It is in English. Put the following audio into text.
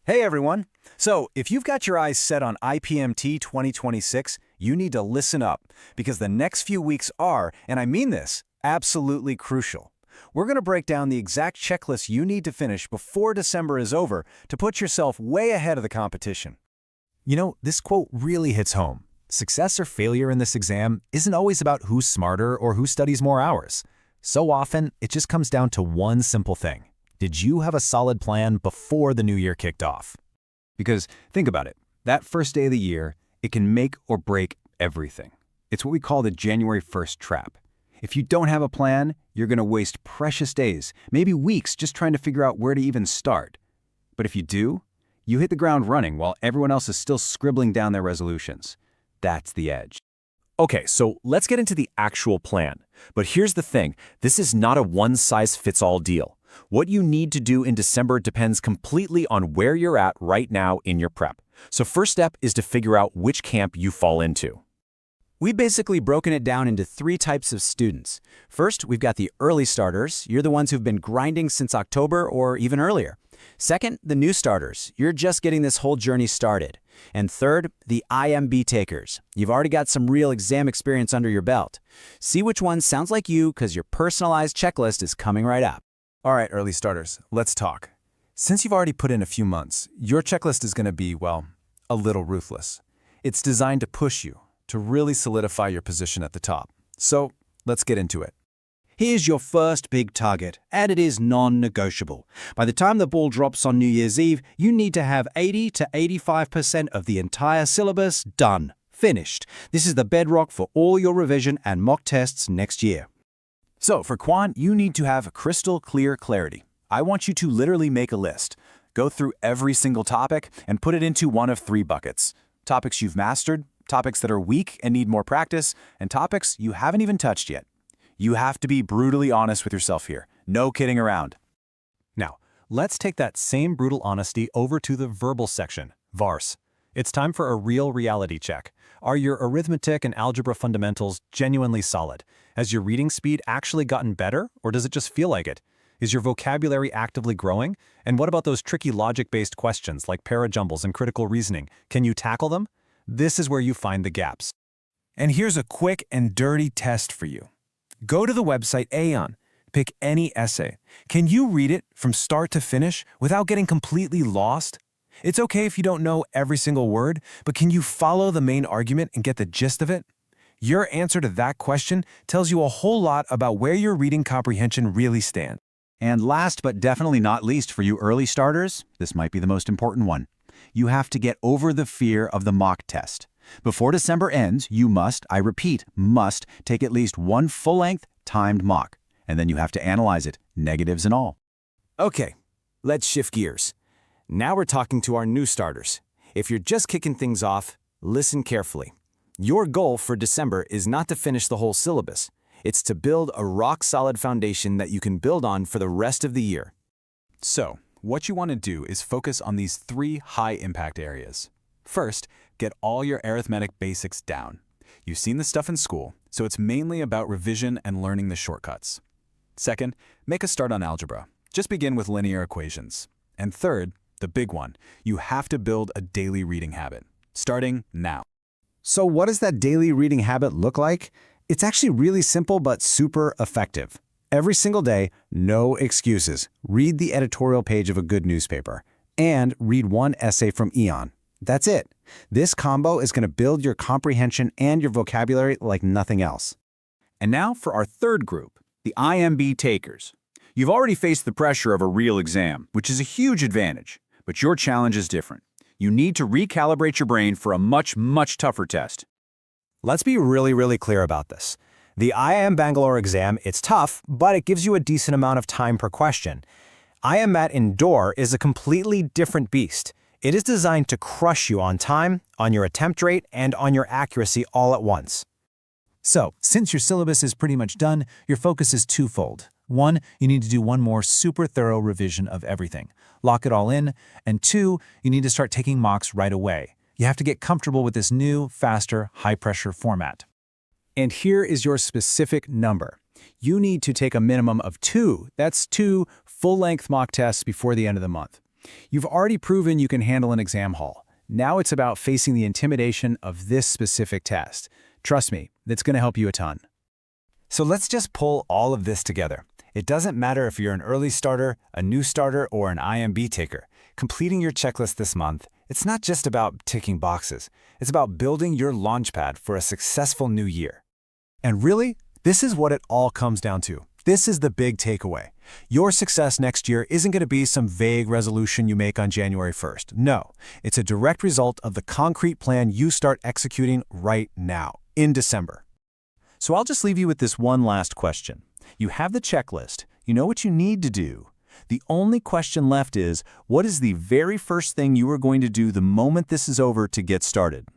Hey everyone! So, if you've got your eyes set on IPMT 2026, you need to listen up, because the next few weeks are, and I mean this, absolutely crucial. We're going to break down the exact checklist you need to finish before December is over to put yourself way ahead of the competition. You know, this quote really hits home. Success or failure in this exam isn't always about who's smarter or who studies more hours. So often, it just comes down to one simple thing. Did you have a solid plan before the new year kicked off? Because think about it, that first day of the year, it can make or break everything. It's what we call the January 1st trap. If you don't have a plan, you're going to waste precious days, maybe weeks just trying to figure out where to even start. But if you do, you hit the ground running while everyone else is still scribbling down their resolutions. That's the edge. Okay, so let's get into the actual plan. But here's the thing, this is not a one-size-fits-all deal. What you need to do in December depends completely on where you're at right now in your prep. So first step is to figure out which camp you fall into. We've basically broken it down into three types of students. First, we've got the early starters. You're the ones who've been grinding since October or even earlier. Second, the new starters. You're just getting this whole journey started. And third, the IMB takers. You've already got some real exam experience under your belt. See which one sounds like you, because your personalized checklist is coming right up. All right, early starters, let's talk. Since you've already put in a few months, your checklist is going to be, well, a little ruthless. It's designed to push you, to really solidify your position at the top. So let's get into it. Here's your first big target, and it is non-negotiable. By the time the ball drops on New Year's Eve, you need to have 80 to 85% of the entire syllabus done, finished. This is the bedrock for all your revision and mock tests next year. So for Quan, you need to have crystal clear clarity. I want you to literally make a list. Go through every single topic and put it into one of three buckets. Topics you've mastered, topics that are weak and need more practice, and topics you haven't even touched yet. You have to be brutally honest with yourself here. No kidding around. Now, let's take that same brutal honesty over to the verbal section, VARS. It's time for a real reality check. Are your arithmetic and algebra fundamentals genuinely solid? Has your reading speed actually gotten better, or does it just feel like it? Is your vocabulary actively growing? And what about those tricky logic-based questions like parajumbles and critical reasoning? Can you tackle them? This is where you find the gaps. And here's a quick and dirty test for you. Go to the website Aeon. Pick any essay. Can you read it from start to finish without getting completely lost? It's okay if you don't know every single word, but can you follow the main argument and get the gist of it? Your answer to that question tells you a whole lot about where your reading comprehension really stands. And last but definitely not least for you early starters, this might be the most important one. You have to get over the fear of the mock test. Before December ends, you must, I repeat, must take at least one full-length timed mock. And then you have to analyze it, negatives and all. Okay, let's shift gears. Now we're talking to our new starters. If you're just kicking things off, listen carefully. Your goal for December is not to finish the whole syllabus. It's to build a rock-solid foundation that you can build on for the rest of the year. So, what you want to do is focus on these three high-impact areas. First, get all your arithmetic basics down. You've seen this stuff in school, so it's mainly about revision and learning the shortcuts. Second, make a start on algebra. Just begin with linear equations. And third, the big one, you have to build a daily reading habit, starting now. So what does that daily reading habit look like? It's actually really simple but super effective. Every single day, no excuses. Read the editorial page of a good newspaper and read one essay from Aeon. That's it. This combo is going to build your comprehension and your vocabulary like nothing else. And now for our third group, the IMB takers. You've already faced the pressure of a real exam, which is a huge advantage, but your challenge is different. You need to recalibrate your brain for a much, much tougher test. Let's be really clear about this. The IIM Bangalore exam, it's tough, but it gives you a decent amount of time per question. IPMAT Indore is a completely different beast. It is designed to crush you on time, on your attempt rate, and on your accuracy all at once. So, since your syllabus is pretty much done, your focus is twofold. One, you need to do one more super thorough revision of everything. Lock it all in. And two, you need to start taking mocks right away. You have to get comfortable with this new, faster, high-pressure format. And here is your specific number. You need to take a minimum of two, that's 2 full-length mock tests before the end of the month. You've already proven you can handle an exam hall. Now it's about facing the intimidation of this specific test. Trust me, it's going to help you a ton. So let's just pull all of this together. It doesn't matter if you're an early starter, a new starter, or an IMB taker. Completing your checklist this month, it's not just about ticking boxes. It's about building your launchpad for a successful new year. And really, this is what it all comes down to. This is the big takeaway. Your success next year isn't going to be some vague resolution you make on January 1st. No, it's a direct result of the concrete plan you start executing right now, in December. So I'll just leave you with this one last question. You have the checklist. You know what you need to do. The only question left is, what is the very first thing you are going to do the moment this is over to get started?